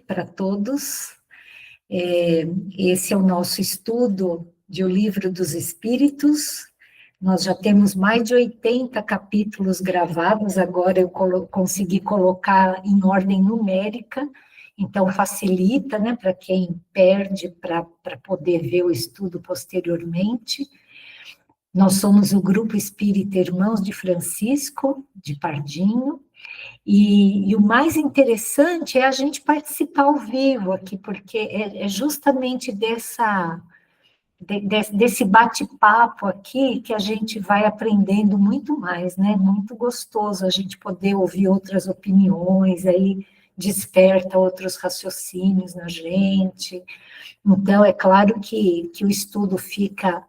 para todos. Esse é o nosso estudo de O Livro dos Espíritos. Nós já temos mais de 80 capítulos gravados, agora eu consegui colocar em ordem numérica, então facilita, né, para quem perde, para poder ver o estudo posteriormente. Nós somos o Grupo Espírita Irmãos de Francisco, de Pardinho, e o mais interessante é a gente participar ao vivo aqui, porque é justamente desse bate-papo aqui que a gente vai aprendendo muito mais, né? Muito gostoso a gente poder ouvir outras opiniões, aí desperta outros raciocínios na gente. Então, é claro que o estudo fica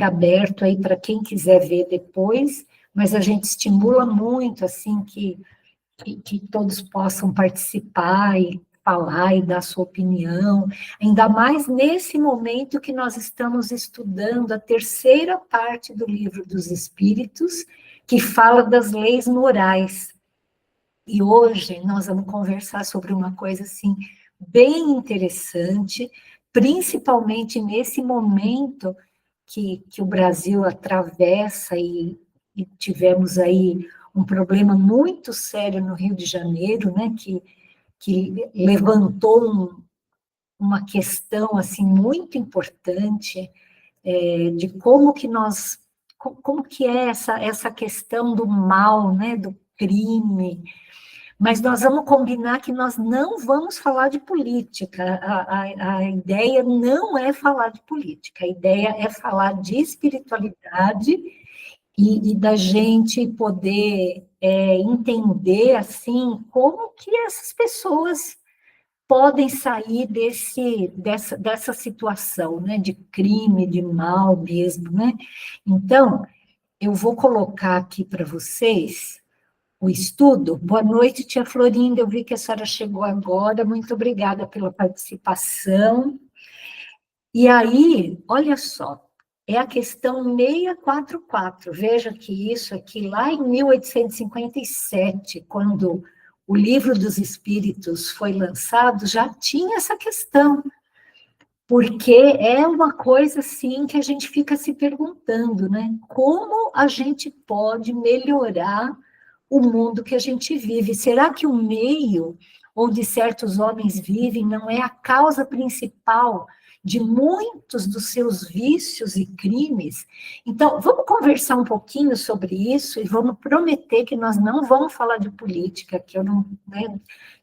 aberto aí para quem quiser ver depois, mas a gente estimula muito, assim, que todos possam participar e falar e dar sua opinião, ainda mais nesse momento que nós estamos estudando a terceira parte do Livro dos Espíritos, que fala das leis morais. E hoje nós vamos conversar sobre uma coisa, assim, bem interessante, principalmente nesse momento que o Brasil atravessa e tivemos aí um problema muito sério no Rio de Janeiro, né, que levantou uma questão assim muito importante de como que é essa questão do mal, né, do crime. Mas nós vamos combinar que nós não vamos falar de política. A ideia não é falar de política, a ideia é falar de espiritualidade e da gente poder entender, assim, como que essas pessoas podem sair dessa situação, né, de crime, de mal mesmo, né? Então, eu vou colocar aqui para vocês o estudo. Boa noite, tia Florinda, eu vi que a senhora chegou agora, muito obrigada pela participação. E aí, olha só, é a questão 644. Veja que isso aqui, lá em 1857, quando o Livro dos Espíritos foi lançado, já tinha essa questão, porque é uma coisa, assim, que a gente fica se perguntando, né? Como a gente pode melhorar o mundo que a gente vive? Será que o meio onde certos homens vivem não é a causa principal de muitos dos seus vícios e crimes? Então, vamos conversar um pouquinho sobre isso e vamos prometer que nós não vamos falar de política, que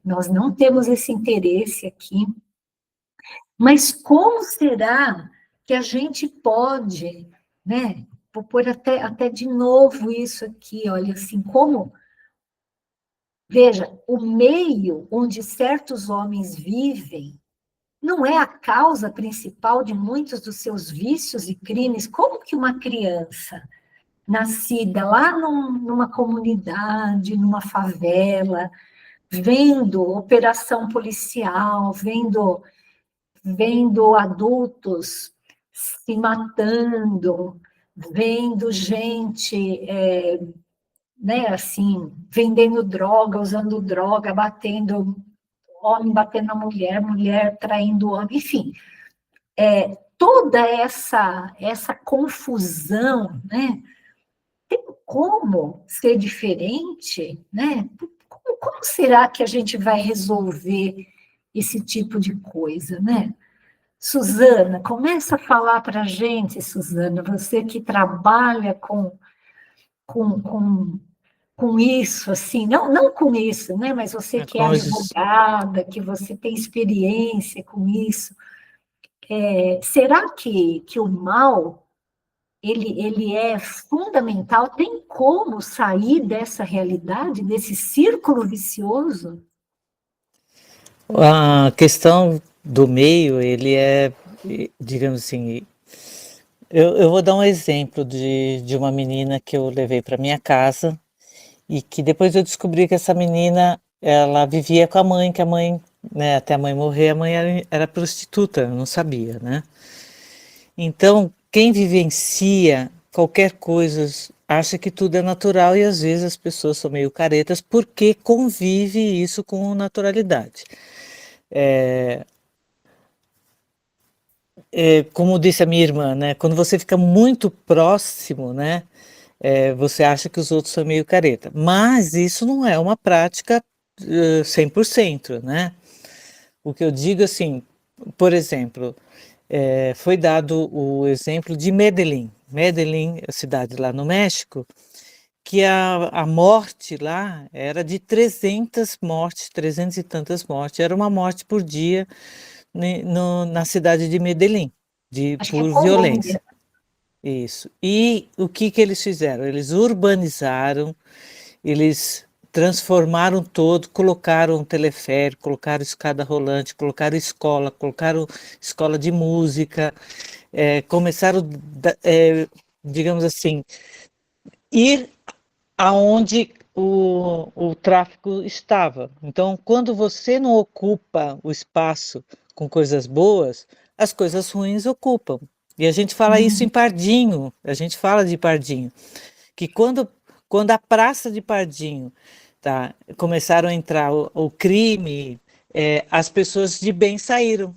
nós não temos esse interesse aqui. Mas como será que a gente pode, né? Vou pôr até de novo isso aqui, olha, assim, como... Veja, o meio onde certos homens vivem não é a causa principal de muitos dos seus vícios e crimes. Como que uma criança nascida lá numa comunidade, numa favela, vendo operação policial, vendo adultos se matando, vendo gente, né, assim, vendendo droga, usando droga, batendo homem, batendo na mulher, mulher traindo homem, enfim, toda essa confusão, né? Tem como ser diferente, né? Como será que a gente vai resolver esse tipo de coisa, né? Suzana, começa a falar para a gente, Suzana, você que trabalha com isso, assim, não com isso, né? Mas você que é advogada, que você tem experiência com isso. Será que o mal ele é fundamental? Tem como sair dessa realidade, desse círculo vicioso? A questão do meio, ele é, digamos assim, eu vou dar um exemplo de uma menina que eu levei para minha casa e que depois eu descobri que essa menina, ela vivia com a mãe, que a mãe, né, até a mãe morrer, a mãe era prostituta, eu não sabia, né? Então, quem vivencia qualquer coisa acha que tudo é natural e às vezes as pessoas são meio caretas porque convive isso com naturalidade. como disse a minha irmã, né? Quando você fica muito próximo, né? Você acha que os outros são meio careta. Mas isso não é uma prática 100%, né? O que eu digo assim, por exemplo, foi dado o exemplo de Medellín. Medellín, a cidade lá no México, que a morte lá era de 300 mortes, 300 e tantas mortes. Era uma morte por dia na cidade de Medellín, Acho que é por Colômbia. violência. Isso. E o que que eles fizeram? Eles urbanizaram, eles transformaram todo, colocaram teleférico, colocaram escada rolante, colocaram escola de música, começaram, digamos assim, ir aonde o tráfico estava. Então, quando você não ocupa o espaço com coisas boas, as coisas ruins ocupam. E a gente fala isso em Uhum. Pardinho, a gente fala de Pardinho, que quando a praça de Pardinho, tá, começaram a entrar o crime, as pessoas de bem saíram,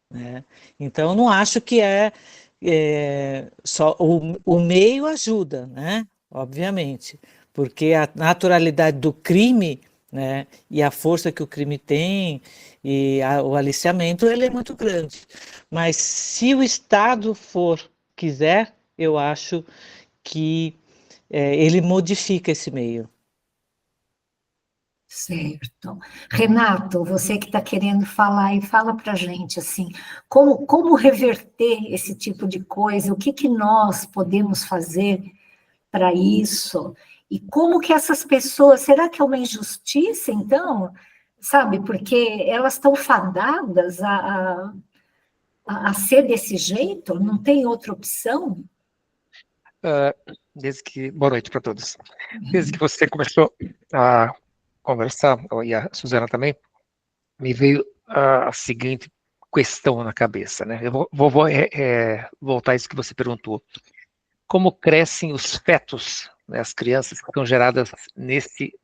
né? Então, eu não acho que só o meio ajuda, né? Obviamente, porque a naturalidade do crime, né, e a força que o crime tem e o aliciamento, ele é muito grande. Mas se o Estado quiser, eu acho que ele modifica esse meio. Certo. Renato, você que está querendo falar, e fala para a gente, assim, como reverter esse tipo de coisa? O que que nós podemos fazer para isso? E como que essas pessoas, será que é uma injustiça, então? Sabe, porque elas estão fadadas a ser desse jeito? Não tem outra opção? Ah, boa noite para todos. Desde que você começou a conversar, e a Suzana também, me veio a seguinte questão na cabeça, né? Eu vou voltar a isso que você perguntou. Como crescem os fetos, né, as crianças que são geradas nesse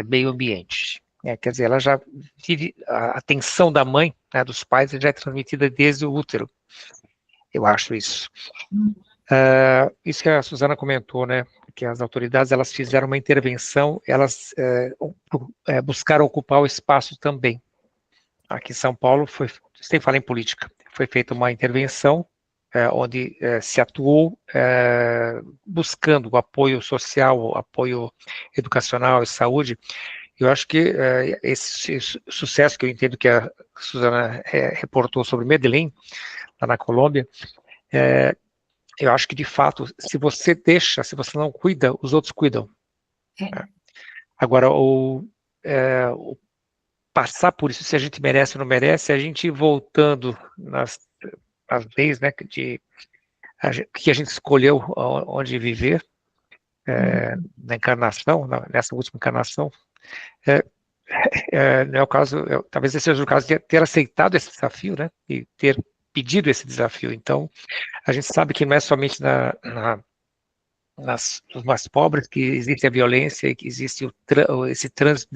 meio ambiente? Quer dizer, ela já vive, a atenção da mãe, né, dos pais, já é transmitida desde o útero. Eu acho isso. Isso que a Suzana comentou, né, que as autoridades elas fizeram uma intervenção, elas buscaram ocupar o espaço também. Aqui em São Paulo, sem falar em política, foi feita uma intervenção onde se atuou buscando o apoio social, o apoio educacional e saúde. Eu acho que esse sucesso que eu entendo que a Suzana reportou sobre Medellín, lá na Colômbia, eu acho que, de fato, se você não cuida, os outros cuidam. É. Agora, o passar por isso, se a gente merece ou não merece, a gente ir voltando nas leis, né, que a gente escolheu onde viver, na encarnação, nessa última encarnação, não é o caso, talvez esse seja o caso de ter aceitado esse desafio, né, e ter pedido esse desafio. Então, a gente sabe que não é somente nos mais pobres que existe a violência e que existe esse trânsito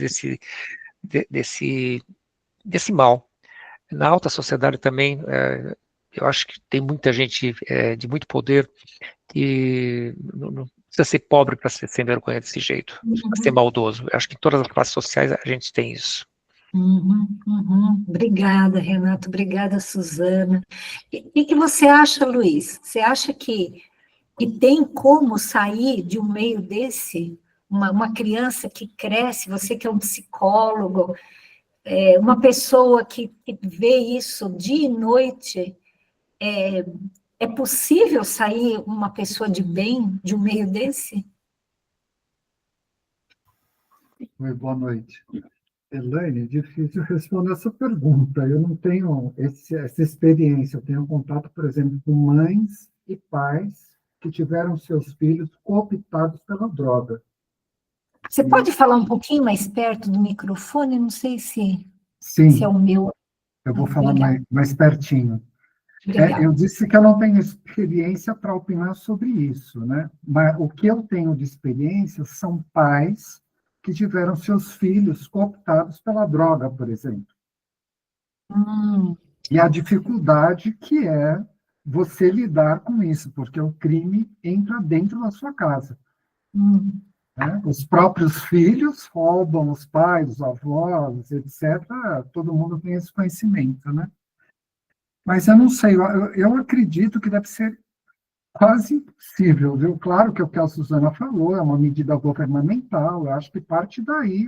desse mal. Na alta sociedade também, eu acho que tem muita gente de muito poder e não precisa ser pobre para ser sem vergonha desse jeito, para ser maldoso. Eu acho que em todas as classes sociais a gente tem isso. Uhum, uhum. Obrigada, Renato. Obrigada, Suzana. E que você acha, Luiz? Você acha que tem como sair de um meio desse? Uma criança que cresce, você que é um psicólogo, uma pessoa que vê isso dia e noite, é possível sair uma pessoa de bem de um meio desse? Oi, boa noite. Elaine, é difícil responder essa pergunta. Eu não tenho essa experiência. Eu tenho contato, por exemplo, com mães e pais que tiveram seus filhos cooptados pela droga. Você pode falar um pouquinho mais perto do microfone? Não sei se é Sim, o meu. eu vou falar Obrigada. mais pertinho. Eu Obrigada. disse que eu não tenho experiência para opinar sobre isso, né? Mas o que eu tenho de experiência são pais que tiveram seus filhos cooptados pela droga, por exemplo. Hum, E a dificuldade que é você lidar com isso, porque o crime entra dentro da sua casa. hum. Né? Os próprios filhos roubam os pais, os avós, etc. Todo mundo tem esse conhecimento, né? Mas eu não sei, eu acredito que deve ser quase impossível, viu? Claro que o que a Suzana falou é uma medida governamental, eu acho que parte daí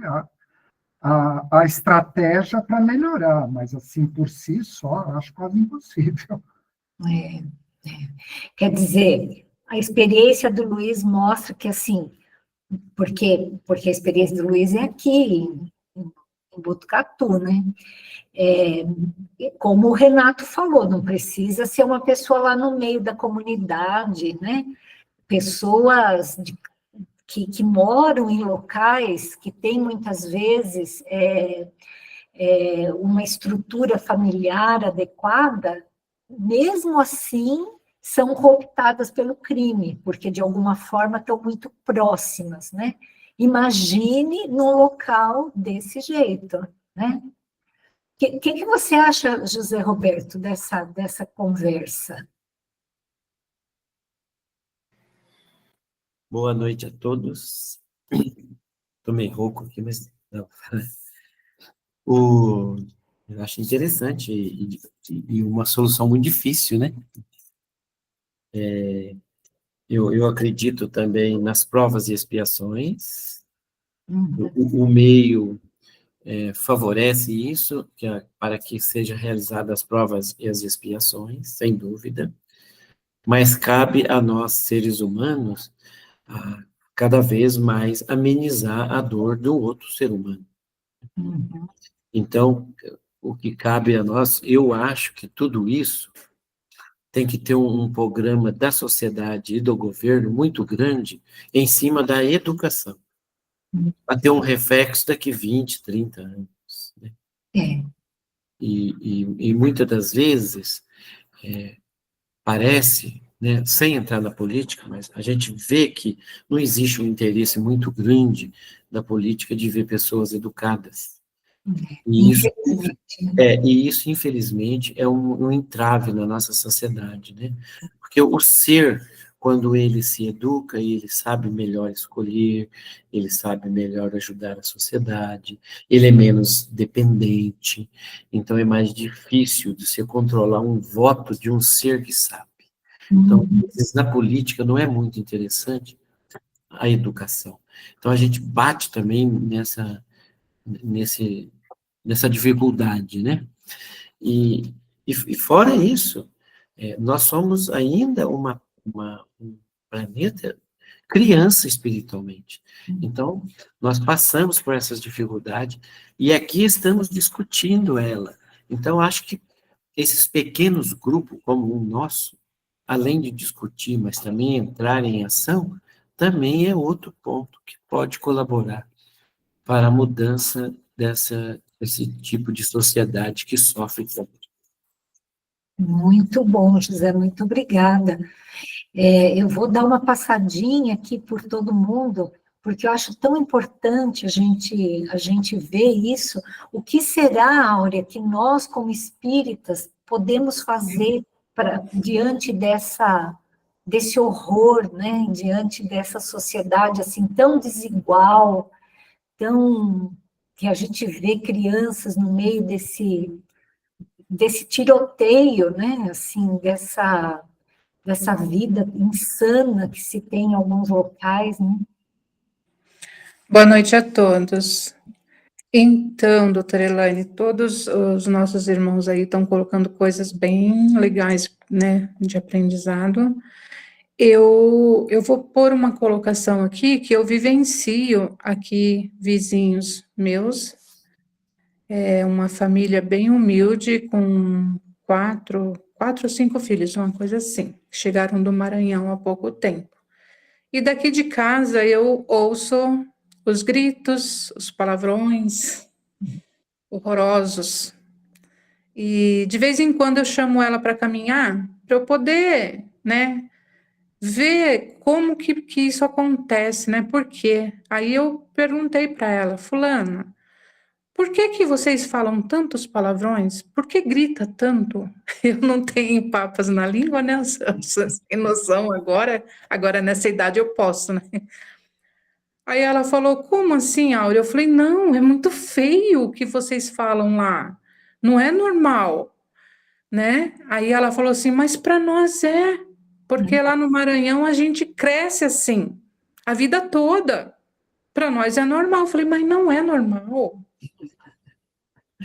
a estratégia para melhorar, mas assim, por si só, eu acho quase impossível. É, é. Quer dizer, a experiência do Luiz mostra que, assim, porque a experiência do Luiz é aqui, em Botucatu, né? É, como o Renato falou, não precisa ser uma pessoa lá no meio da comunidade, né? Pessoas que moram em locais que têm muitas vezes uma estrutura familiar adequada, mesmo assim são cooptadas pelo crime, porque de alguma forma estão muito próximas, né? Imagine num local desse jeito, né? Que você acha, José Roberto, dessa conversa? Boa noite a todos. Estou meio rouco aqui, mas não. O, eu acho interessante e uma solução muito difícil, né? Eu acredito também nas provas e expiações. O meio favorece isso, para que sejam realizadas as provas e as expiações, sem dúvida. Mas cabe a nós, seres humanos, a, cada vez mais amenizar a dor do outro ser humano. Uhum. Então, o que cabe a nós, eu acho que tudo isso tem que ter um programa da sociedade e do governo muito grande em cima da educação, para ter um reflexo daqui 20, 30 anos. Né? É. E muitas das vezes, parece, né, sem entrar na política, mas a gente vê que não existe um interesse muito grande da política de ver pessoas educadas. E isso Infelizmente, né? E isso, infelizmente, é um entrave na nossa sociedade, né? Porque o ser, quando ele se educa, ele sabe melhor escolher, ele sabe melhor ajudar a sociedade, ele é menos dependente, então é mais difícil de se controlar um voto de um ser que sabe. Então, às vezes, na política não é muito interessante a educação. Então, a gente bate também nesse, nessa dificuldade, né? E fora isso, nós somos ainda um planeta criança espiritualmente. Então, nós passamos por essas dificuldades e aqui estamos discutindo ela. Então, acho que esses pequenos grupos, como o nosso, além de discutir, mas também entrar em ação, também é outro ponto que pode colaborar para a mudança desse tipo de sociedade que sofre tanto. Muito bom, José, muito obrigada. Eu vou dar uma passadinha aqui por todo mundo, porque eu acho tão importante a gente ver isso. O que será, Áurea, que nós, como espíritas, podemos fazer diante desse horror, né? Diante dessa sociedade assim tão desigual, tão que a gente vê crianças no meio desse tiroteio, né? Assim, dessa vida insana que se tem em alguns locais, né? Boa noite a todos. Então, doutora Elaine, todos os nossos irmãos aí estão colocando coisas bem legais, né, de aprendizado. Eu vou pôr uma colocação aqui que eu vivencio aqui, vizinhos meus, uma família bem humilde, com quatro ou cinco filhos, uma coisa assim. Chegaram do Maranhão há pouco tempo. E daqui de casa eu ouço os gritos, os palavrões horrorosos. E de vez em quando eu chamo ela para caminhar, para eu poder, né, ver como que isso acontece, né? Por quê? Aí eu perguntei para ela, fulana, por que que vocês falam tantos palavrões? Por que grita tanto? Eu não tenho papas na língua, né? Vocês têm noção agora? Agora, nessa idade, eu posso, né? Aí ela falou, como assim, Áurea? Eu falei, não, é muito feio o que vocês falam lá. Não é normal, né? Aí ela falou assim, mas para nós é, porque lá no Maranhão a gente cresce assim, a vida toda. Para nós é normal. Eu falei, mas não é normal.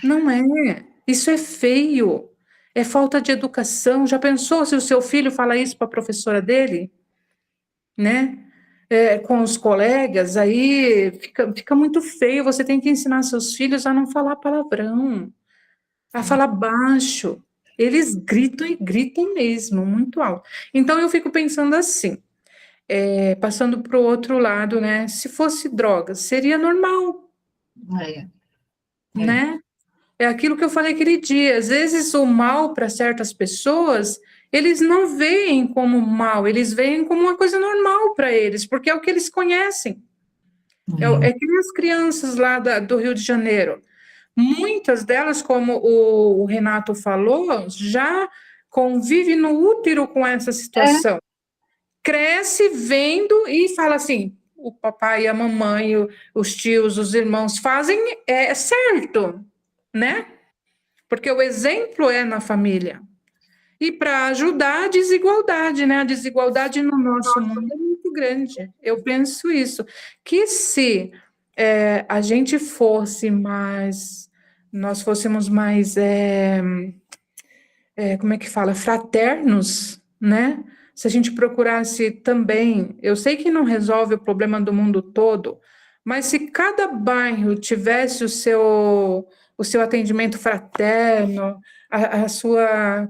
Não é. Isso é feio. É falta de educação. Já pensou se o seu filho fala isso para a professora dele, né? Com os colegas, aí fica muito feio. Você tem que ensinar seus filhos a não falar palavrão, a falar baixo. Eles gritam e gritam mesmo, muito alto. Então eu fico pensando assim, passando para o outro lado, né? Se fosse droga, seria normal, É, né? É aquilo que eu falei aquele dia. Às vezes o mal para certas pessoas, eles não veem como mal, eles veem como uma coisa normal para eles, porque é o que eles conhecem. É que nem as crianças lá do Rio de Janeiro. Muitas delas, como o Renato falou, já convivem no útero com essa situação. Cresce vendo e fala assim: o papai, a mamãe, os tios, os irmãos fazem é certo, né? Porque o exemplo é na família. E para ajudar a desigualdade, né? A desigualdade no nosso mundo é muito grande. Eu penso isso. Que se a gente fosse mais, nós fôssemos mais, como é que fala, fraternos, né? Se a gente procurasse também, eu sei que não resolve o problema do mundo todo, mas se cada bairro tivesse o seu atendimento fraterno, a sua,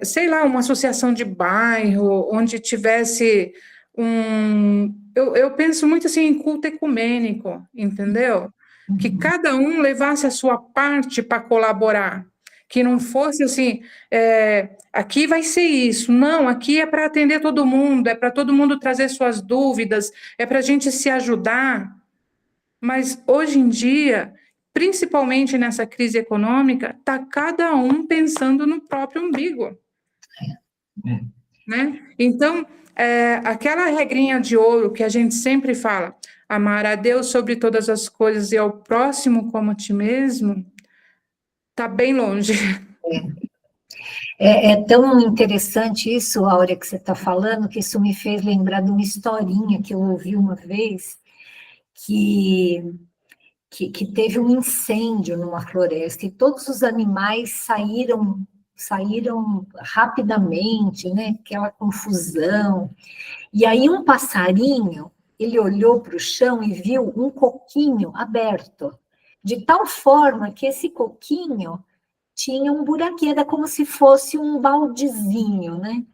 sei lá, uma associação de bairro, onde tivesse eu penso muito assim em culto ecumênico, entendeu? Que cada um levasse a sua parte para colaborar, que não fosse assim, aqui vai ser isso, não, aqui é para atender todo mundo, é para todo mundo trazer suas dúvidas, é para a gente se ajudar. Mas hoje em dia, principalmente nessa crise econômica, está cada um pensando no próprio umbigo, né? Então, aquela regrinha de ouro que a gente sempre fala, amar a Deus sobre todas as coisas e ao próximo como a ti mesmo, está bem longe. É tão interessante isso, Áurea, que você está falando, que isso me fez lembrar de uma historinha que eu ouvi uma vez, que teve um incêndio numa floresta e todos os animais saíram rapidamente, né? Aquela confusão. E aí um passarinho, ele olhou para o chão e viu um coquinho aberto, de tal forma que esse coquinho tinha um buraquinho, era como se fosse um baldezinho, né?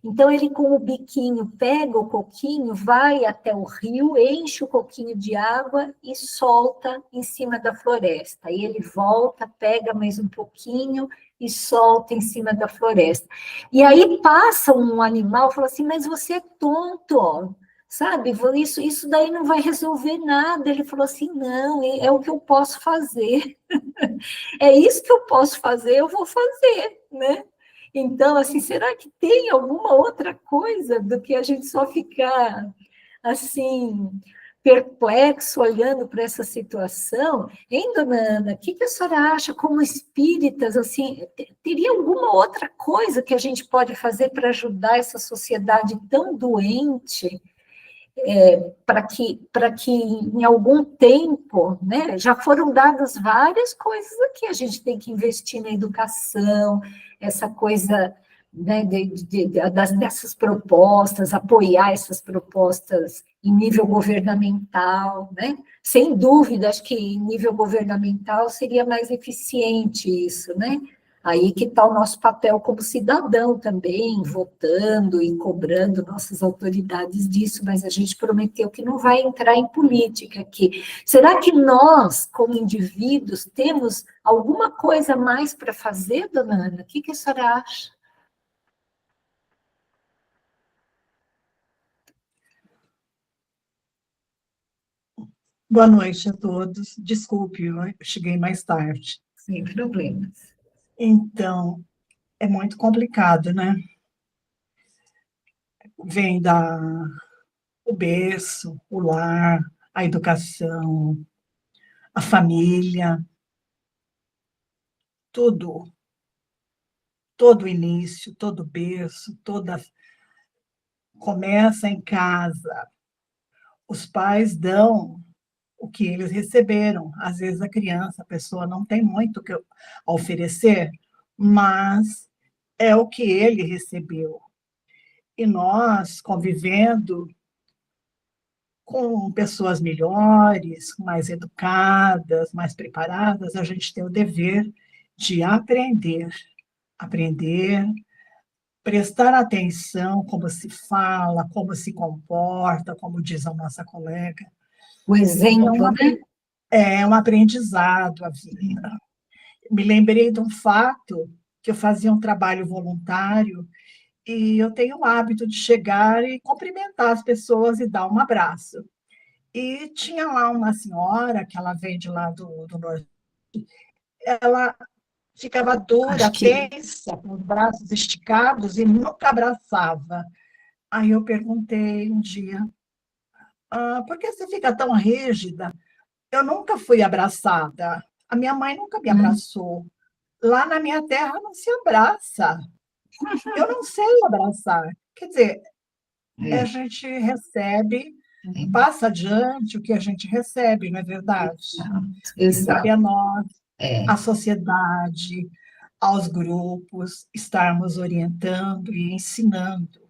Então, ele com o biquinho pega o coquinho, vai até o rio, enche o coquinho de água e solta em cima da floresta. Aí ele volta, pega mais um pouquinho e solta em cima da floresta. E aí passa um animal e fala assim, mas você é tonto, ó. Sabe, isso daí não vai resolver nada. Ele falou assim, não, é o que eu posso fazer. É isso que eu posso fazer, eu vou fazer, né? Então, assim, será que tem alguma outra coisa do que a gente só ficar, assim, perplexo olhando para essa situação? Hein, dona Ana, o que a senhora acha como espíritas, assim, teria alguma outra coisa que a gente pode fazer para ajudar essa sociedade tão doente? Para que em algum tempo, né, já foram dadas várias coisas aqui, a gente tem que investir na educação, essa coisa, né, dessas propostas, apoiar essas propostas em nível governamental, né? Sem dúvida, acho que em nível governamental seria mais eficiente isso, né? Aí que está o nosso papel como cidadão também, votando e cobrando nossas autoridades disso, mas a gente prometeu que não vai entrar em política aqui. Será que nós, como indivíduos, temos alguma coisa mais para fazer, dona Ana? O que a senhora acha? Boa noite a todos. Desculpe, eu cheguei mais tarde. Sem problemas. Então, é muito complicado, né? Vem o berço, o lar, a educação, a família, tudo, todo o início, todo o berço, começa em casa. Os pais dão o que eles receberam. Às vezes a pessoa não tem muito a oferecer, mas é o que ele recebeu. E nós, convivendo com pessoas melhores, mais educadas, mais preparadas, a gente tem o dever de aprender, prestar atenção como se fala, como se comporta, como diz a nossa colega. O exemplo, né? É um aprendizado a vida. Me lembrei de um fato que eu fazia um trabalho voluntário e eu tenho o hábito de chegar e cumprimentar as pessoas e dar um abraço. E tinha lá uma senhora, que ela veio de lá do norte, ela ficava dura, tensa, com os braços esticados e nunca abraçava. Aí eu perguntei um dia, por que você fica tão rígida? Eu nunca fui abraçada, a minha mãe nunca me abraçou. Lá na minha terra não se abraça. Eu não sei abraçar. Quer dizer, a gente recebe, passa adiante o que a gente recebe, não é verdade? Exato. Cabe a nós, à sociedade, aos grupos, estarmos orientando e ensinando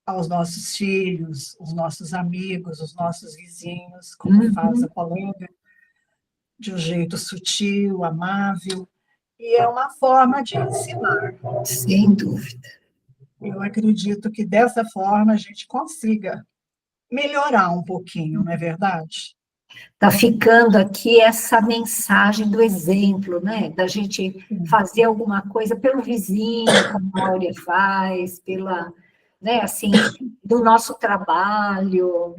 aos nossos filhos, os nossos amigos, os nossos vizinhos, como faz a colega, de um jeito sutil, amável, e é uma forma de ensinar. Sem dúvida. Eu acredito que dessa forma a gente consiga melhorar um pouquinho, não é verdade? Está ficando aqui essa mensagem do exemplo, né? Da gente fazer alguma coisa pelo vizinho, como a Áurea faz, né, assim, do nosso trabalho,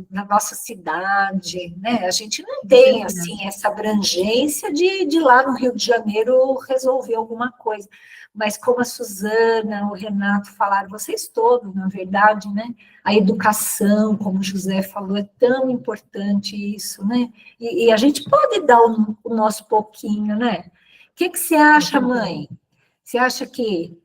na nossa cidade, né? A gente não tem, assim, essa abrangência de lá no Rio de Janeiro resolver alguma coisa. Mas como a Suzana, o Renato falaram, vocês todos, na verdade, né? A educação, como o José falou, é tão importante isso, né? E a gente pode dar o nosso pouquinho, né? O que você acha, mãe? Você acha que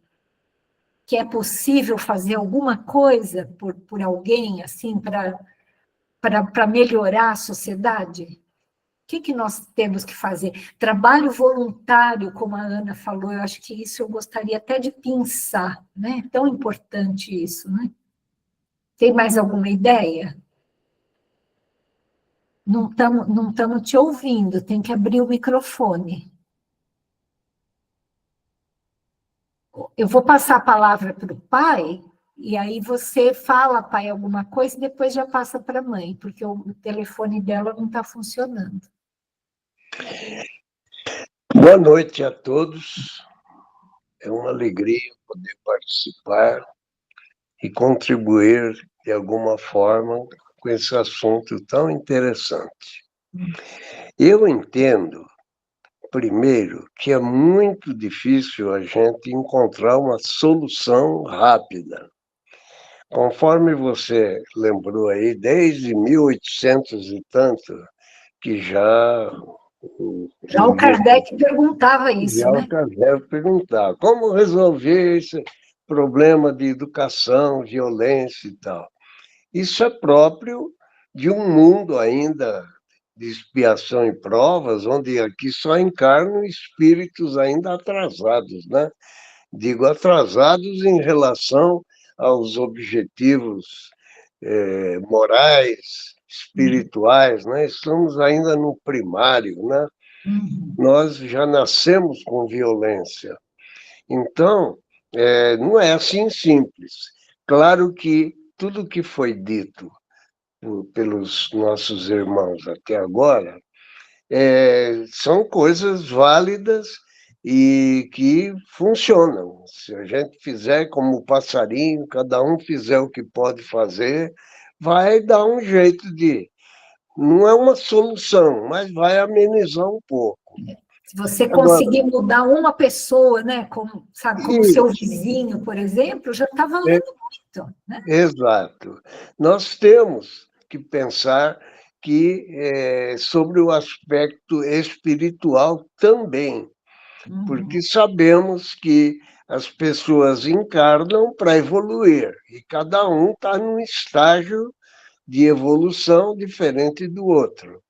é possível fazer alguma coisa por alguém, assim, para melhorar a sociedade? O que nós temos que fazer? Trabalho voluntário, como a Ana falou, eu acho que isso eu gostaria até de pensar, né? Tão importante isso, né? Tem mais alguma ideia? Não estamos te ouvindo, tem que abrir o microfone. Eu vou passar a palavra para o pai, e aí você fala, pai, alguma coisa, e depois já passa para a mãe, porque o telefone dela não está funcionando. Boa noite a todos. É uma alegria poder participar e contribuir de alguma forma com esse assunto tão interessante. Eu entendo, primeiro, que é muito difícil a gente encontrar uma solução rápida. Conforme você lembrou aí, desde 1800 e tanto, que já o Kardec perguntava isso, já né? o Kardec perguntava como resolver esse problema de educação, violência e tal. Isso é próprio de um mundo ainda de expiação e provas, onde aqui só encarnam espíritos ainda atrasados, né? Digo atrasados em relação aos objetivos morais, espirituais, né? Estamos ainda no primário, né? Nós já nascemos com violência. Então, não é assim simples. Claro que tudo que foi dito pelos nossos irmãos até agora são coisas válidas e que funcionam. Se a gente fizer como o passarinho, cada um fizer o que pode fazer, vai dar um jeito de Não é uma solução, mas vai amenizar um pouco. Se você Agora, conseguir mudar uma pessoa, né, como, sabe, como seu isso, vizinho, por exemplo, já está é, valendo muito, né? exato. Nós temos que pensar sobre o aspecto espiritual também, porque sabemos que as pessoas encarnam para evoluir, e cada um está num estágio de evolução diferente do outro.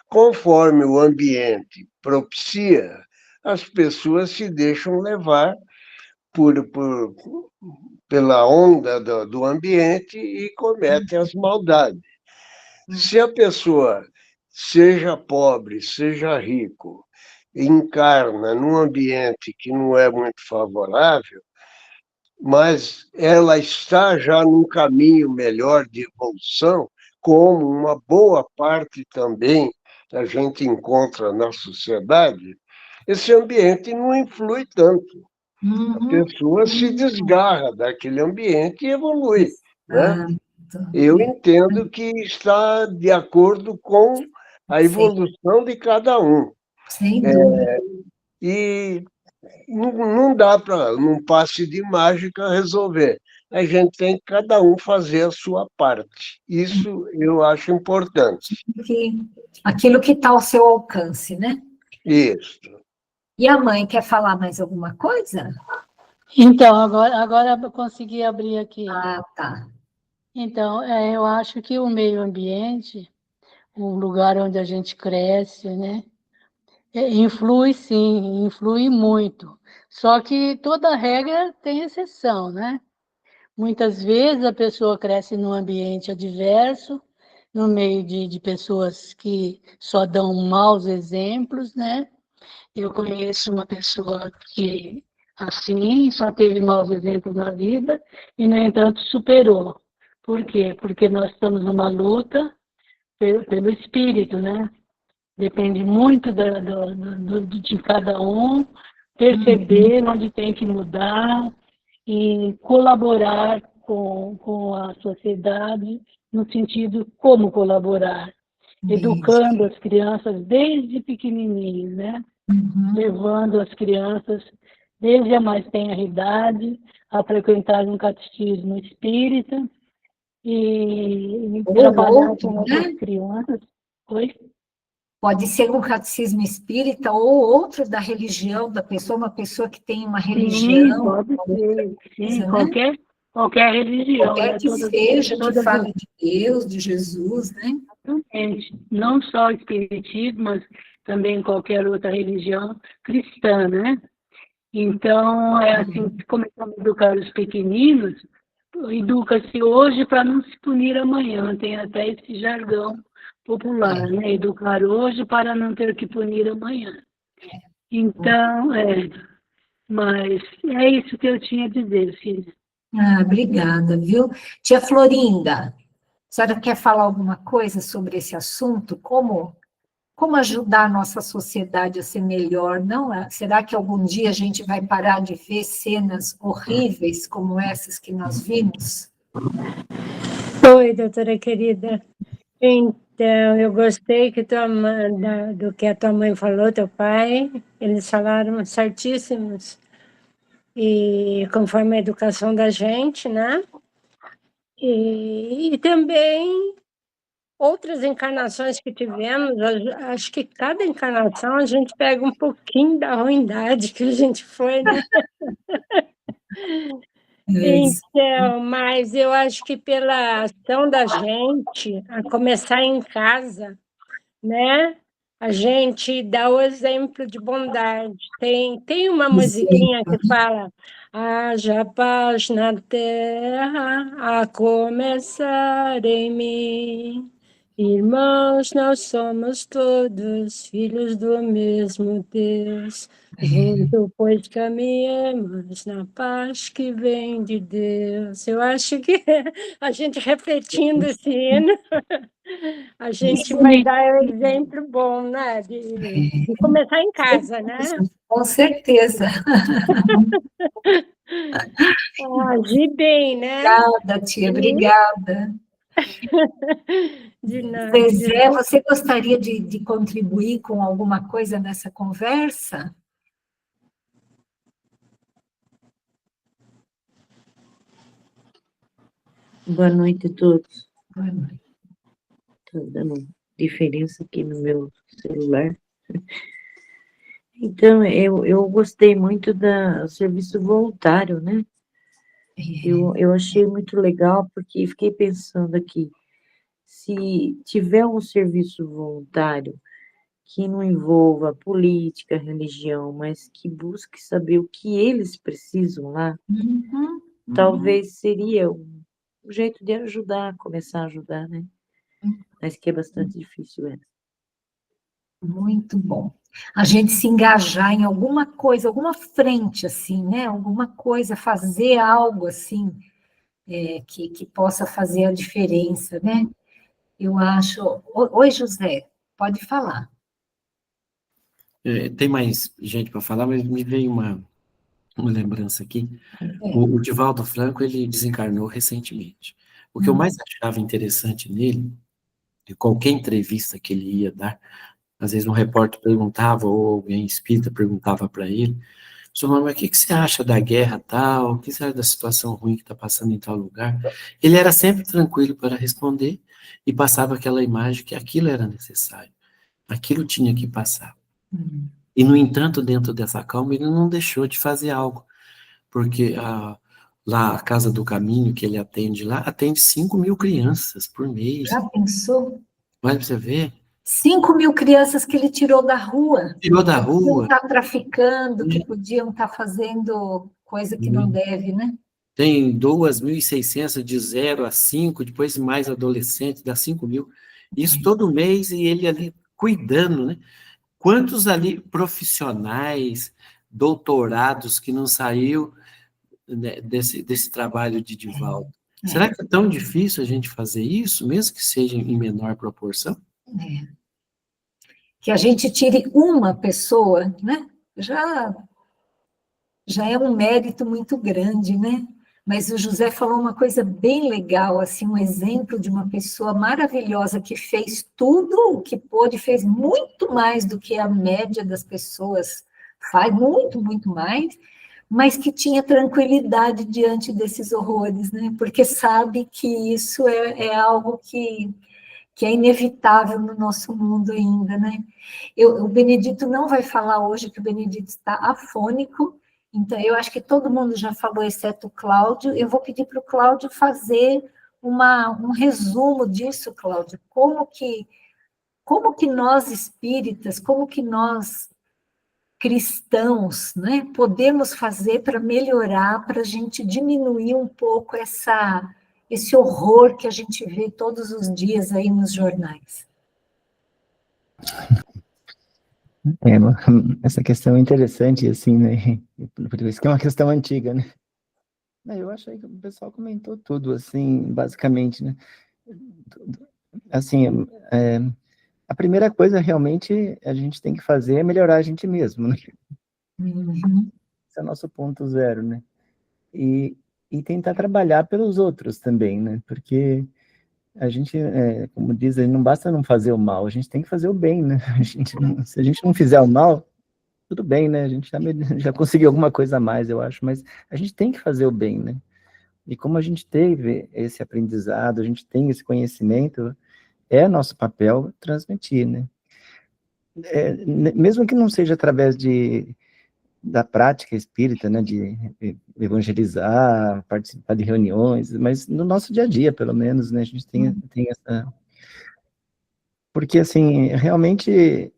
Conforme o ambiente propicia, as pessoas se deixam levar pela onda do ambiente e cometem as maldades. Se a pessoa, seja pobre, seja rico, encarna num ambiente que não é muito favorável, mas ela está já num caminho melhor de evolução, como uma boa parte também a gente encontra na sociedade, esse ambiente não influi tanto. A pessoa se desgarra daquele ambiente e evolui, né? Eu entendo que está de acordo com a evolução de cada um. Sem dúvida. E não dá para, num passe de mágica, resolver. A gente tem que cada um fazer a sua parte. Isso eu acho importante. Aquilo que está ao seu alcance, né? Isso. E a mãe quer falar mais alguma coisa? Então, agora eu consegui abrir aqui. Ah, tá. Então, eu acho que o meio ambiente, o lugar onde a gente cresce, né? Influi sim, influi muito. Só que toda regra tem exceção, né? Muitas vezes a pessoa cresce num ambiente adverso, no meio de pessoas que só dão maus exemplos, né? Eu conheço uma pessoa que, assim, só teve maus exemplos na vida e, no entanto, superou. Por quê? Porque nós estamos numa luta pelo espírito, né? Depende muito de cada um perceber onde tem que mudar e colaborar com a sociedade no sentido como colaborar, educando as crianças desde pequenininhos, né? Levando as crianças desde a mais tenra idade a frequentar um catecismo espírita e trabalhar com outras crianças. Oi? Pode ser um catecismo espírita ou outro da religião da pessoa, uma pessoa que tem uma religião. Sim, pode ser. Sim, né? qualquer religião. Qualquer né? que seja, que fale de Deus, de Jesus, né? Exatamente. Não só o espiritismo, mas também qualquer outra religião cristã, né? Então, é assim, começamos a educar os pequeninos, educa-se hoje para não se punir amanhã, tem até esse jargão popular, né? Educar hoje para não ter que punir amanhã. Então, mas é isso que eu tinha a dizer, filha. Ah, obrigada, viu? Tia Florinda, a senhora quer falar alguma coisa sobre esse assunto? Como ajudar a nossa sociedade a ser melhor, não é? Será que algum dia a gente vai parar de ver cenas horríveis como essas que nós vimos? Oi, doutora querida. Então, eu gostei do que a tua mãe falou, teu pai, eles falaram certíssimos, e conforme a educação da gente, né? E também outras encarnações que tivemos, acho que cada encarnação a gente pega um pouquinho da ruindade que a gente foi, né? Então, mas eu acho que pela ação da gente, a começar em casa, né? A gente dá o exemplo de bondade. Tem uma musiquinha que fala: haja paz na terra, a começar em mim. Irmãos, nós somos todos filhos do mesmo Deus. Junto, pois caminhamos na paz que vem de Deus. Eu acho que a gente refletindo esse hino, a gente vai dar um exemplo bom, né? De começar em casa, né? Com certeza. Agir bem, né? Obrigada, tia, obrigada. De nada. Zezé, você gostaria de contribuir com alguma coisa nessa conversa? Boa noite a todos. Boa noite. Estou dando diferença aqui no meu celular. Então, eu gostei muito do serviço voluntário, né? Eu achei muito legal, porque fiquei pensando aqui, se tiver um serviço voluntário que não envolva política, religião, mas que busque saber o que eles precisam lá, talvez seria um jeito de ajudar, começar a ajudar, né? Mas que é bastante difícil, Muito bom. A gente se engajar em alguma coisa, alguma frente, assim, né? Alguma coisa, fazer algo, assim, que possa fazer a diferença, né? Eu acho... Oi, José, pode falar. Tem mais gente para falar, mas me veio uma lembrança aqui. O Divaldo Franco, ele desencarnou recentemente. O que eu mais achava interessante nele, de qualquer entrevista que ele ia dar, às vezes um repórter perguntava, ou alguém espírita perguntava para ele, mas o que você acha da guerra tal? O que você acha da situação ruim que está passando em tal lugar? Ele era sempre tranquilo para responder e passava aquela imagem que aquilo era necessário, aquilo tinha que passar. E, no entanto, dentro dessa calma, ele não deixou de fazer algo, porque lá a Casa do Caminho, que ele atende lá, atende 5.000 crianças por mês. Já pensou? Olha para você ver. 5.000 crianças que ele tirou da rua. Tirou da rua. Que podiam estar traficando, que podiam estar fazendo coisa que não deve, né? Tem 2.600 de 0 a 5, depois mais adolescentes, dá 5.000. Isso todo mês, e ele ali cuidando, né? Quantos ali profissionais, doutorados, que não saiu, né, desse trabalho de Divaldo? Será que é tão difícil a gente fazer isso, mesmo que seja em menor proporção? Que a gente tire uma pessoa, né? Já é um mérito muito grande, né? Mas o José falou uma coisa bem legal, assim, um exemplo de uma pessoa maravilhosa que fez tudo o que pôde, fez muito mais do que a média das pessoas faz, muito, muito mais, mas que tinha tranquilidade diante desses horrores, né? Porque sabe que isso é algo que é inevitável no nosso mundo ainda, né? O Benedito não vai falar hoje, que o Benedito está afônico, então eu acho que todo mundo já falou, exceto o Cláudio. Eu vou pedir para o Cláudio fazer um resumo disso, Cláudio, como que nós espíritas, como que nós cristãos, né, podemos fazer para melhorar, para a gente diminuir um pouco esse horror que a gente vê todos os dias aí nos jornais. Essa questão é interessante, assim, né? Por isso que é uma questão antiga, né? Eu achei que o pessoal comentou tudo, assim, basicamente, né? Assim, a primeira coisa, realmente, a gente tem que fazer é melhorar a gente mesmo, né? Esse é o nosso ponto zero, né? E tentar trabalhar pelos outros também, né? Porque a gente, como dizem, não basta não fazer o mal, a gente tem que fazer o bem, né? Se a gente não fizer o mal, tudo bem, né? A gente já conseguiu alguma coisa a mais, eu acho, mas a gente tem que fazer o bem, né? E como a gente teve esse aprendizado, a gente tem esse conhecimento, é nosso papel transmitir, né? Mesmo que não seja através da prática espírita, né, de evangelizar, participar de reuniões, mas no nosso dia a dia, pelo menos, né, a gente tem essa... Porque, assim, realmente,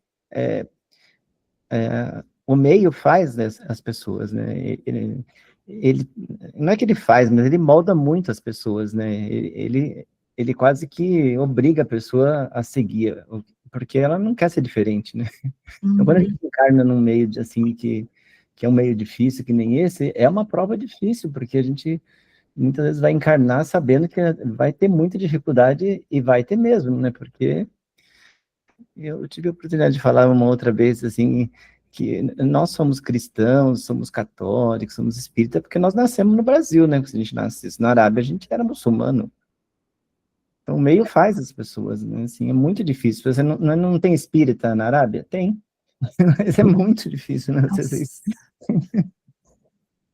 o meio faz as pessoas, né, ele não é que ele faz, mas ele molda muito as pessoas, né, ele quase que obriga a pessoa a seguir, porque ela não quer ser diferente, né. Então, quando a gente encarna num meio, assim, que é um meio difícil, que nem esse, é uma prova difícil, porque a gente muitas vezes vai encarnar sabendo que vai ter muita dificuldade, e vai ter mesmo, né, porque eu tive a oportunidade de falar uma outra vez, assim, que nós somos cristãos, somos católicos, somos espíritas, porque nós nascemos no Brasil, né, se a gente nascesse na Arábia, a gente era muçulmano. Então, o meio faz as pessoas, né? Assim, é muito difícil. Você não tem espírita na Arábia? Tem. Mas é muito difícil, né?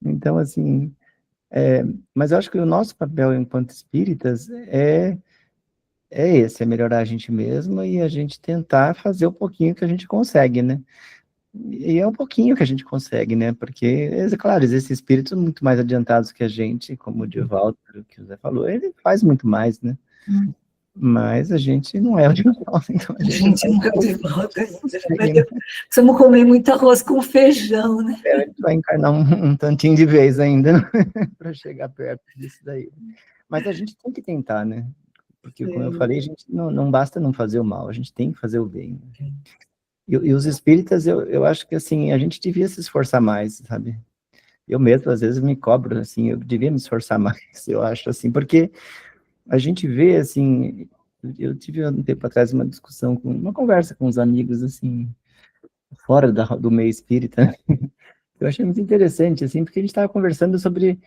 Então, assim, mas eu acho que o nosso papel enquanto espíritas é esse, é melhorar a gente mesmo e a gente tentar fazer o pouquinho que a gente consegue, né? E é um pouquinho que a gente consegue, né? Porque, claro, existem espíritos muito mais adiantados que a gente, como o Divaldo, que o Zé falou, ele faz muito mais, né? Mas a gente não é o Divaldo, então a gente não é o Divaldo. Precisamos comer muito arroz com feijão, né? A gente vai encarnar um tantinho de vez ainda, né? Para chegar perto disso daí. Mas a gente tem que tentar, né? Porque, como eu falei, a gente não basta não fazer o mal, a gente tem que fazer o bem. E os espíritas, eu acho que, assim, a gente devia se esforçar mais, sabe? Eu mesmo, às vezes, me cobro, assim, eu devia me esforçar mais, eu acho, assim, porque a gente vê, assim, eu tive um tempo atrás uma discussão, uma conversa com uns amigos, assim, fora do meio espírita. Eu achei muito interessante, assim, porque a gente estava conversando sobre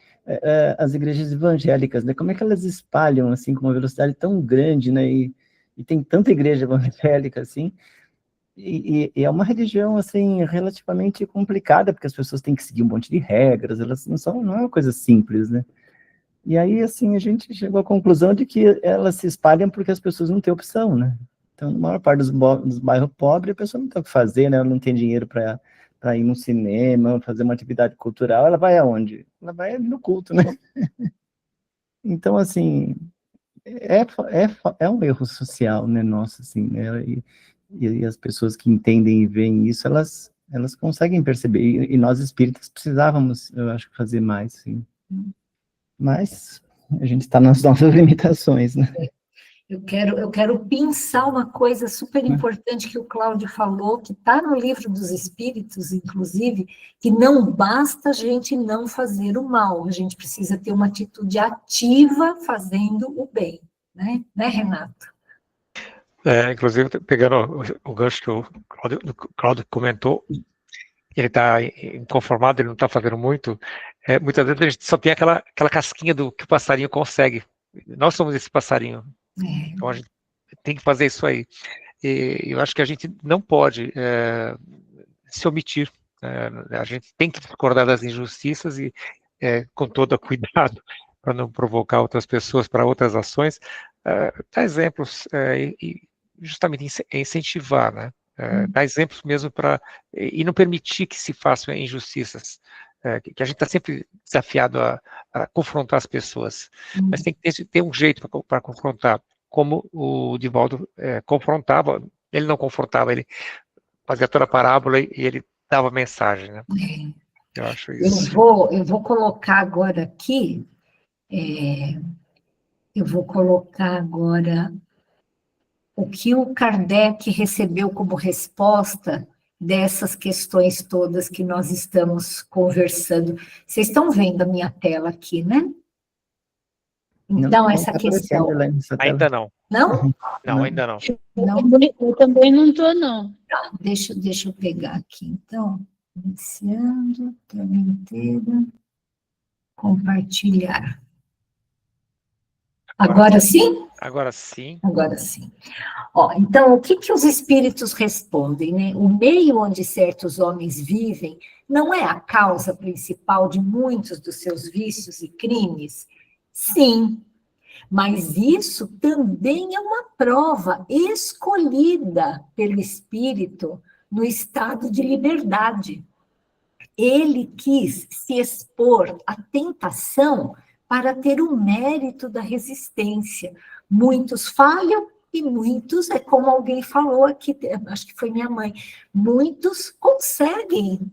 as igrejas evangélicas, né? Como é que elas espalham, assim, com uma velocidade tão grande, né? E tem tanta igreja evangélica, assim, e é uma religião, assim, relativamente complicada, porque as pessoas têm que seguir um monte de regras, elas não é uma coisa simples, né? E aí, assim, a gente chegou à conclusão de que elas se espalham porque as pessoas não têm opção, né? Então, na maior parte dos bairros pobres, a pessoa não tem o que fazer, né? Ela não tem dinheiro para ir no cinema, fazer uma atividade cultural, ela vai aonde? Ela vai no culto, né? Então, assim, é um erro social, né, nosso, assim, né? E as pessoas que entendem e veem isso, elas conseguem perceber. E nós espíritas precisávamos, eu acho, fazer mais, sim. Mas a gente está nas nossas limitações, né? Eu quero pensar uma coisa super importante que o Cláudio falou, que está no Livro dos Espíritos, inclusive, que não basta a gente não fazer o mal, a gente precisa ter uma atitude ativa fazendo o bem, né, Renato? Inclusive, pegando o gancho que o Cláudio comentou, ele está inconformado, ele não está fazendo muito, muitas vezes a gente só tem aquela casquinha do que o passarinho consegue. Nós somos esse passarinho. Então a gente tem que fazer isso aí. E eu acho que a gente não pode se omitir. A gente tem que discordar das injustiças e com todo cuidado para não provocar outras pessoas para outras ações, dar exemplos e justamente incentivar, né? Dar exemplos mesmo e não permitir que se façam injustiças, que a gente está sempre desafiado a confrontar as pessoas, mas tem que ter um jeito para confrontar, como o Divaldo confrontava, ele não confrontava, ele fazia toda a parábola e ele dava mensagem, né? Eu acho isso. Eu vou colocar agora aqui, o que o Kardec recebeu como resposta dessas questões todas que nós estamos conversando. Vocês estão vendo a minha tela aqui, né? Então, essa questão... Ainda não. Não? Não, ainda não. Eu também não estou, não. Tá, deixa eu pegar aqui, então. Iniciando, tela inteira, compartilhar. Agora sim? Agora sim. Agora sim. Então, o que os espíritos respondem, né? O meio onde certos homens vivem não é a causa principal de muitos dos seus vícios e crimes? Sim, mas isso também é uma prova escolhida pelo espírito no estado de liberdade. Ele quis se expor à tentação para ter o mérito da resistência. Muitos falham e muitos, como alguém falou aqui, acho que foi minha mãe, muitos conseguem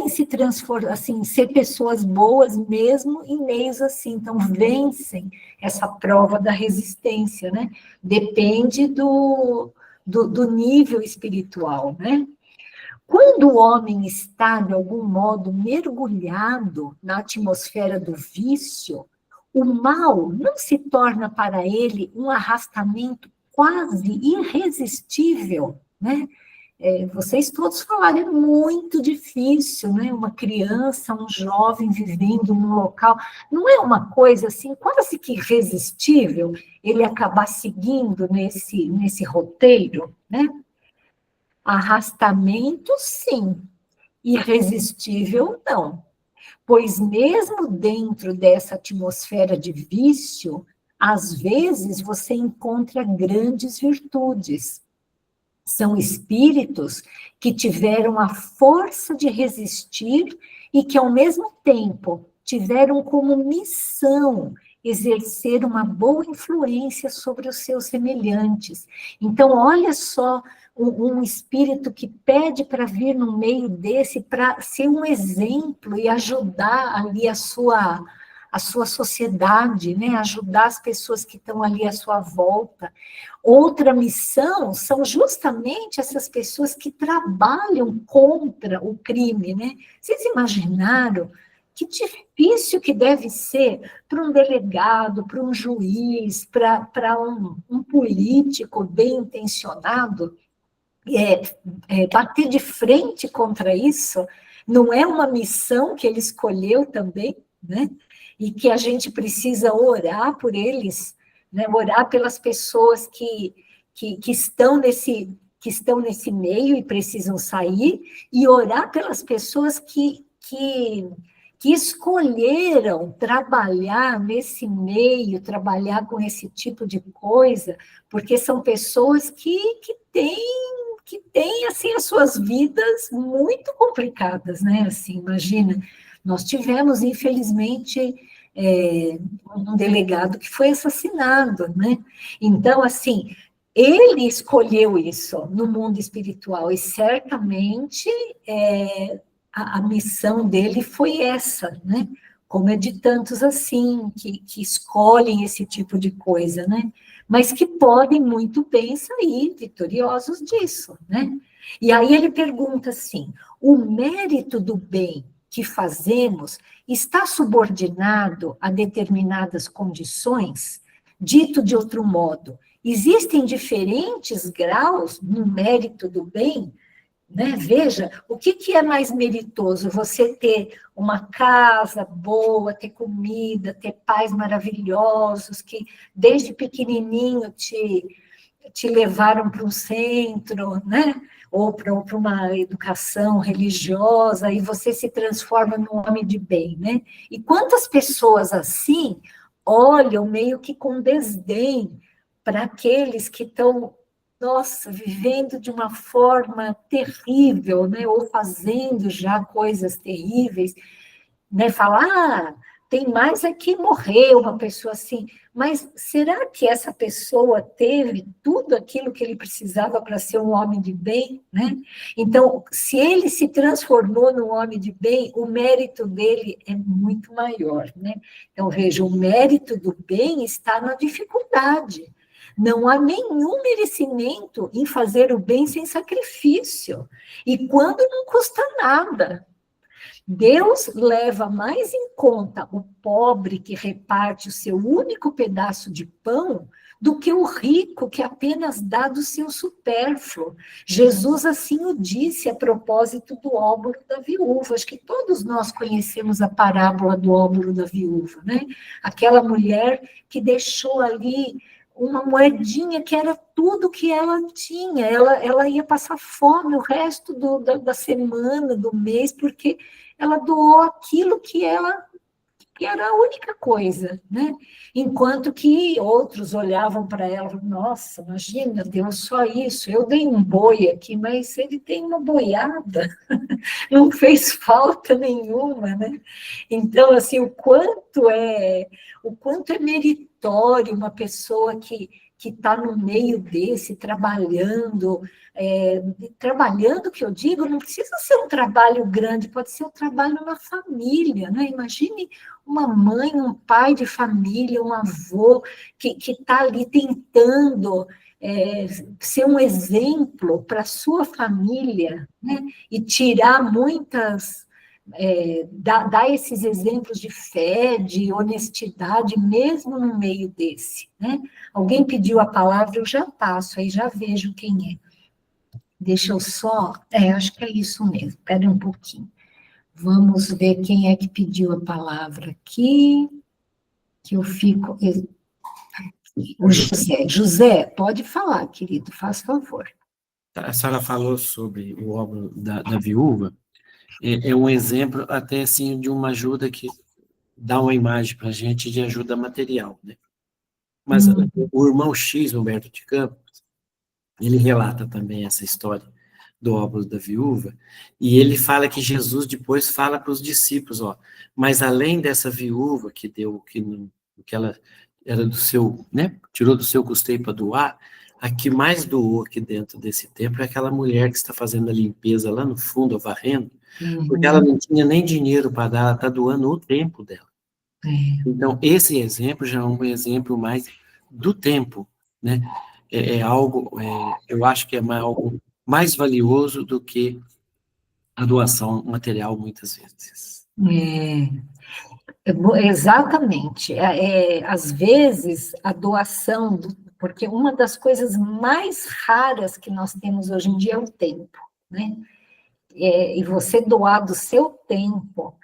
se transformar, assim, ser pessoas boas mesmo em meios assim, então vencem essa prova da resistência, né? Depende do nível espiritual, né? Quando o homem está, de algum modo, mergulhado na atmosfera do vício, o mal não se torna para ele um arrastamento quase irresistível, né? vocês todos falaram, é muito difícil, né? Uma criança, um jovem vivendo num local, não é uma coisa assim, quase que irresistível ele acabar seguindo nesse roteiro, né? Arrastamento, sim, irresistível, não. Pois mesmo dentro dessa atmosfera de vício, às vezes você encontra grandes virtudes. São espíritos que tiveram a força de resistir e que, ao mesmo tempo, tiveram como missão exercer uma boa influência sobre os seus semelhantes. Então, olha só, um espírito que pede para vir no meio desse, para ser um exemplo e ajudar ali a sua sociedade, né? Ajudar as pessoas que estão ali à sua volta. Outra missão são justamente essas pessoas que trabalham contra o crime, né? Vocês imaginaram que difícil que deve ser para um delegado, para um juiz, para um político bem intencionado bater de frente contra isso? Não é uma missão que ele escolheu também, né? E que a gente precisa orar por eles, né? Orar pelas pessoas que estão nesse meio e precisam sair, e orar pelas pessoas que escolheram trabalhar nesse meio, trabalhar com esse tipo de coisa, porque são pessoas que têm assim, as suas vidas muito complicadas, né? Assim, imagina, nós tivemos, infelizmente, um delegado que foi assassinado, né? Então, assim, ele escolheu isso no mundo espiritual, e certamente a missão dele foi essa, né? Como é de tantos assim, que escolhem esse tipo de coisa, né? Mas que podem muito bem sair vitoriosos disso, né? E aí ele pergunta assim, o mérito do bem que fazemos está subordinado a determinadas condições? Dito de outro modo, existem diferentes graus no mérito do bem? Né? Veja, o que é mais meritoso? Você ter uma casa boa, ter comida, ter pais maravilhosos, que desde pequenininho te levaram para um centro, né? Ou para uma educação religiosa, e você se transforma num homem de bem, né? E quantas pessoas assim olham meio que com desdém para aqueles que estão, nossa, vivendo de uma forma terrível, né? Ou fazendo já coisas terríveis, né? Falar, tem mais é que morrer uma pessoa assim. Mas será que essa pessoa teve tudo aquilo que ele precisava para ser um homem de bem, né? Então, se ele se transformou num homem de bem, o mérito dele é muito maior, né? Então, veja, o mérito do bem está na dificuldade. Não há nenhum merecimento em fazer o bem sem sacrifício. E quando não custa nada. Deus leva mais em conta o pobre que reparte o seu único pedaço de pão do que o rico que apenas dá do seu supérfluo. Jesus assim o disse a propósito do óbolo da viúva. Acho que todos nós conhecemos a parábola do óbolo da viúva, né? Aquela mulher que deixou ali uma moedinha que era tudo que ela tinha. Ela ia passar fome o resto da semana, do mês, porque ela doou aquilo que era a única coisa, né? Enquanto que outros olhavam para ela e falavam, nossa, imagina, deu só isso, eu dei um boi aqui, mas ele tem uma boiada, não fez falta nenhuma, né? Então, assim, o quanto é meritório uma pessoa que está no meio desse, trabalhando, que eu digo, não precisa ser um trabalho grande, pode ser um trabalho na família, né? Imagine uma mãe, um pai de família, um avô, que está ali tentando ser um exemplo para a sua família, né? E tirar muitas... dar esses exemplos de fé, de honestidade, mesmo no meio desse, né? Alguém pediu a palavra, eu já passo, aí já vejo quem é. deixa eu só... acho que é isso mesmo, espera um pouquinho. Vamos ver quem é que pediu a palavra aqui, que eu fico... O José. José, pode falar, querido, faz favor. A senhora falou sobre o óbolo da viúva, é um exemplo até assim de uma ajuda que dá uma imagem para a gente de ajuda material, né? Mas o irmão X, Humberto de Campos, ele relata também essa história do óbolo da viúva, e ele fala que Jesus depois fala para os discípulos, mas além dessa viúva que deu, que ela era do seu, né, tirou do seu custeio para doar, a que mais doou aqui dentro desse templo é aquela mulher que está fazendo a limpeza lá no fundo, varrendo, porque ela não tinha nem dinheiro para dar, ela está doando o tempo dela. Então, esse exemplo já é um exemplo mais do tempo, né? Algo, eu acho que é algo mais valioso do que a doação material, muitas vezes. Exatamente. Às vezes, a doação, porque uma das coisas mais raras que nós temos hoje em dia é o tempo, né? E você doar do seu tempo,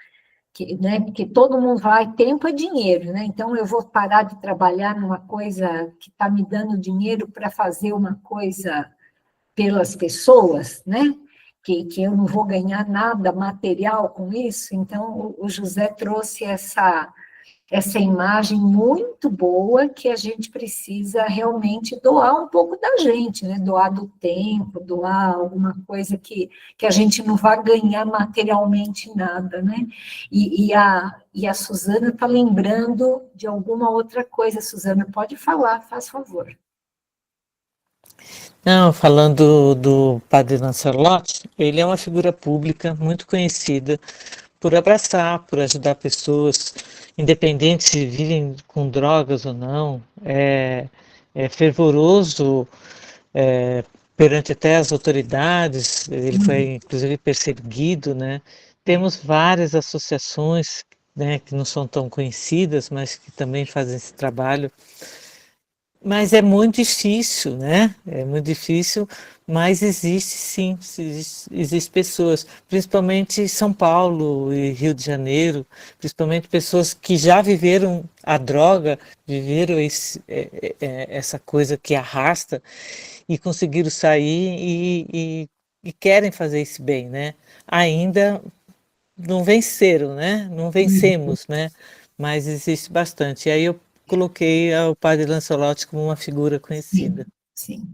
né? Porque todo mundo vai, tempo é dinheiro, né? Então, eu vou parar de trabalhar numa coisa que está me dando dinheiro para fazer uma coisa pelas pessoas, né? Que eu não vou ganhar nada material com isso. Então, o José trouxe essa imagem muito boa que a gente precisa realmente doar um pouco da gente, né? Doar do tempo, doar alguma coisa que a gente não vai ganhar materialmente nada, né? E a Suzana está lembrando de alguma outra coisa. Suzana, pode falar, faz favor. Não, falando do Padre Lancelotti, ele é uma figura pública muito conhecida por abraçar, por ajudar pessoas, independente se vivem com drogas ou não, é fervoroso perante até as autoridades, ele foi inclusive perseguido, né? Temos várias associações, né, que não são tão conhecidas, mas que também fazem esse trabalho. Mas é muito difícil, né? É muito difícil, mas existe sim, existe pessoas, principalmente São Paulo e Rio de Janeiro, principalmente pessoas que já viveram a droga, viveram essa coisa que arrasta e conseguiram sair e querem fazer esse bem, né? Ainda não venceram, né? Não vencemos, né? Mas existe bastante. E aí eu coloquei o Padre Lancelotti como uma figura conhecida. Sim.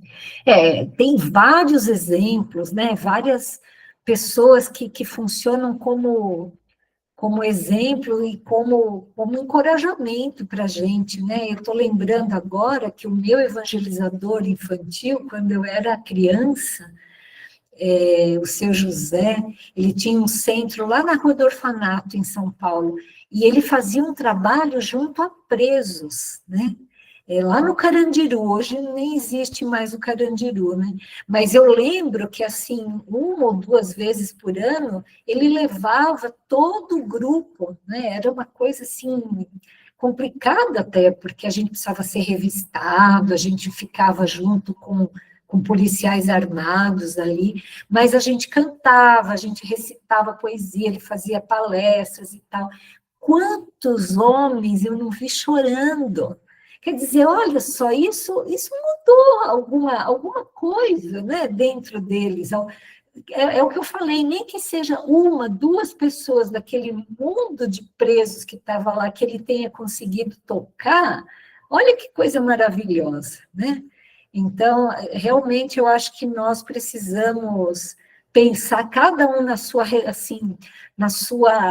Tem vários exemplos, né? Várias pessoas que funcionam como exemplo e como encorajamento para a gente, né? Eu estou lembrando agora que o meu evangelizador infantil, quando eu era criança, o seu José, ele tinha um centro lá na Rua do Orfanato, em São Paulo, e ele fazia um trabalho junto a presos, né? Lá no Carandiru, hoje nem existe mais o Carandiru, né? Mas eu lembro que, assim, 1 ou 2 vezes por ano, ele levava todo o grupo, né? Era uma coisa, assim, complicada até, porque a gente precisava ser revistado, a gente ficava junto com policiais armados ali, mas a gente cantava, a gente recitava poesia, ele fazia palestras e tal. Quantos homens eu não vi chorando? Quer dizer, olha só, isso mudou alguma coisa, né, dentro deles. É o que eu falei, nem que seja 1, 2 pessoas daquele mundo de presos que estava lá, que ele tenha conseguido tocar, olha que coisa maravilhosa, né? Então, realmente, eu acho que nós precisamos pensar, cada um na sua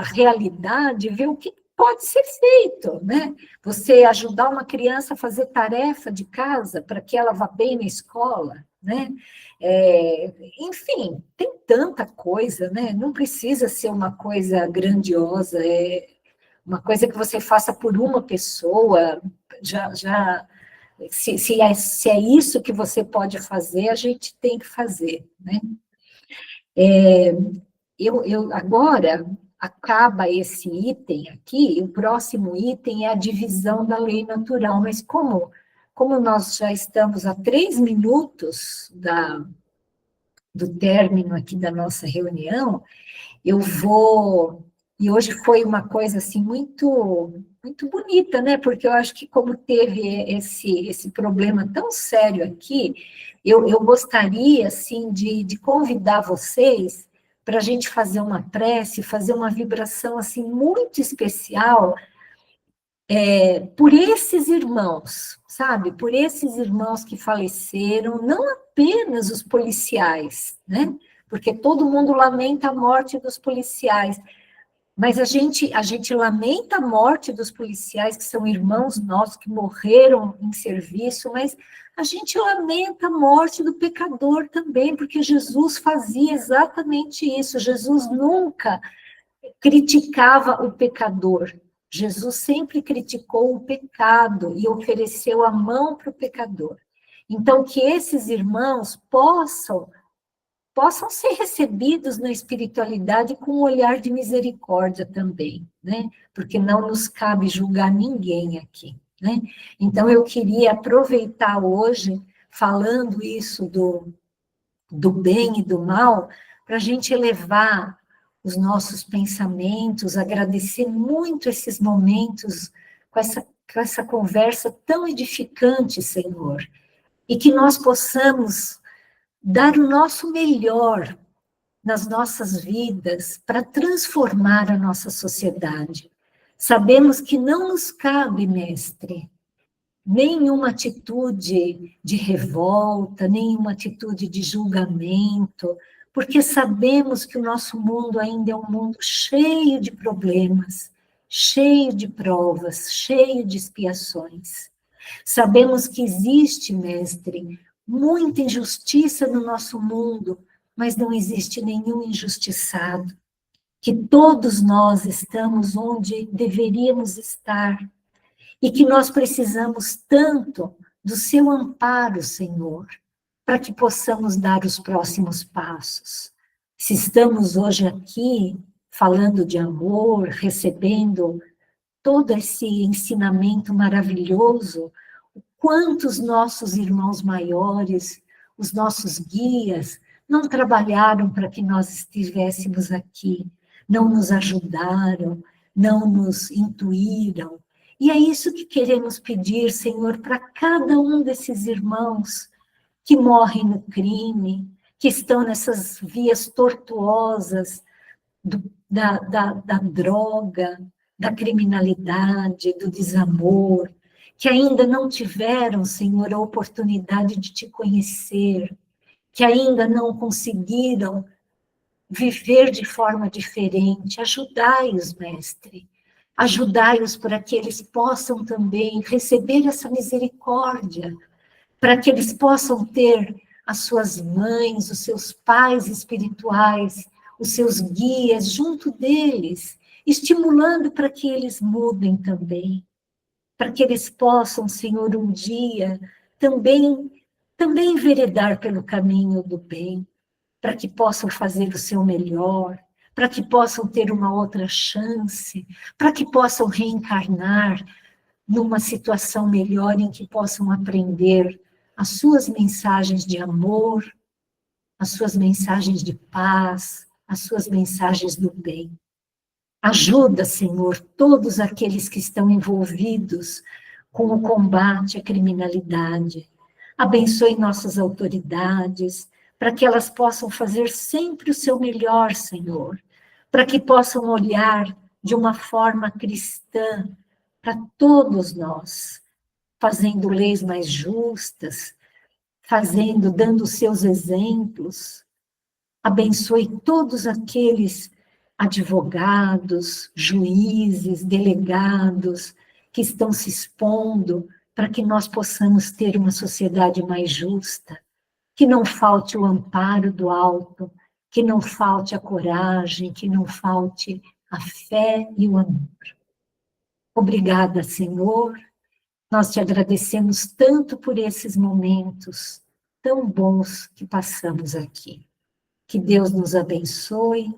realidade, ver o que pode ser feito, né? Você ajudar uma criança a fazer tarefa de casa para que ela vá bem na escola, né? Enfim, tem tanta coisa, né? Não precisa ser uma coisa grandiosa, uma coisa que você faça por uma pessoa, se é isso que você pode fazer, a gente tem que fazer, né? Agora, acaba esse item aqui, o próximo item é a divisão da lei natural, mas como nós já estamos a 3 minutos do término aqui da nossa reunião, eu vou... E hoje foi uma coisa, assim, muito bonita, né? Porque eu acho que como teve esse problema tão sério aqui, eu gostaria, assim, de convidar vocês para a gente fazer uma prece, fazer uma vibração, assim, muito especial por esses irmãos, sabe? Por esses irmãos que faleceram, não apenas os policiais, né? Porque todo mundo lamenta a morte dos policiais, mas a gente lamenta a morte dos policiais, que são irmãos nossos que morreram em serviço, mas a gente lamenta a morte do pecador também, porque Jesus fazia exatamente isso. Jesus nunca criticava o pecador. Jesus sempre criticou o pecado e ofereceu a mão para o pecador. Então, que esses irmãos possam ser recebidos na espiritualidade com um olhar de misericórdia também, né? Porque não nos cabe julgar ninguém aqui, né? Então, eu queria aproveitar hoje, falando isso do bem e do mal, para a gente elevar os nossos pensamentos, agradecer muito esses momentos com essa conversa tão edificante, Senhor, e que nós possamos dar o nosso melhor nas nossas vidas para transformar a nossa sociedade. Sabemos que não nos cabe, mestre, nenhuma atitude de revolta, nenhuma atitude de julgamento, porque sabemos que o nosso mundo ainda é um mundo cheio de problemas, cheio de provas, cheio de expiações. Sabemos que existe, mestre, muita injustiça no nosso mundo, mas não existe nenhum injustiçado, que todos nós estamos onde deveríamos estar, e que nós precisamos tanto do seu amparo, Senhor, para que possamos dar os próximos passos. Se estamos hoje aqui falando de amor, recebendo todo esse ensinamento maravilhoso, quantos nossos irmãos maiores, os nossos guias, não trabalharam para que nós estivéssemos aqui, não nos ajudaram, não nos intuíram. E é isso que queremos pedir, Senhor, para cada um desses irmãos que morrem no crime, que estão nessas vias tortuosas da droga, da criminalidade, do desamor, que ainda não tiveram, Senhor, a oportunidade de te conhecer, que ainda não conseguiram viver de forma diferente. Ajudai-os, mestre. Ajudai-os para que eles possam também receber essa misericórdia, para que eles possam ter as suas mães, os seus pais espirituais, os seus guias junto deles, estimulando para que eles mudem também, para que eles possam, Senhor, um dia também enveredar pelo caminho do bem, para que possam fazer o seu melhor, para que possam ter uma outra chance, para que possam reencarnar numa situação melhor em que possam aprender as suas mensagens de amor, as suas mensagens de paz, as suas mensagens do bem. Ajuda, Senhor, todos aqueles que estão envolvidos com o combate à criminalidade. Abençoe nossas autoridades, para que elas possam fazer sempre o seu melhor, Senhor, para que possam olhar de uma forma cristã para todos nós, fazendo leis mais justas, dando os seus exemplos. Abençoe todos aqueles advogados, juízes, delegados que estão se expondo para que nós possamos ter uma sociedade mais justa, que não falte o amparo do alto, que não falte a coragem, que não falte a fé e o amor. Obrigada, Senhor. Nós te agradecemos tanto por esses momentos tão bons que passamos aqui. Que Deus nos abençoe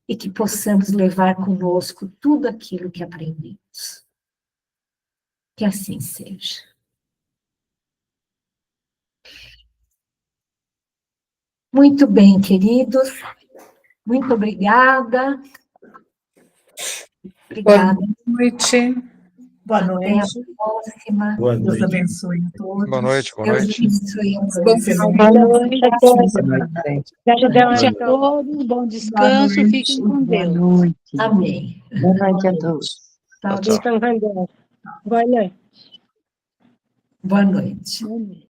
e que possamos levar conosco tudo aquilo que aprendemos. Que assim seja. Muito bem, queridos. Muito obrigada. Obrigada. Boa noite. Boa Até a noite. próxima. Boa Deus noite. abençoe a todos. Boa noite, boa Deus noite. abençoe a Bom todos. final Boa noite a todos. Gente. Gratidão Boa noite a a todos, bom Boa descanso, noite. fiquem com Boa Deus. noite. Amém. Boa noite a todos. Tchau, tchau. Ficam com Deus. Boa noite. Boa noite. Boa noite.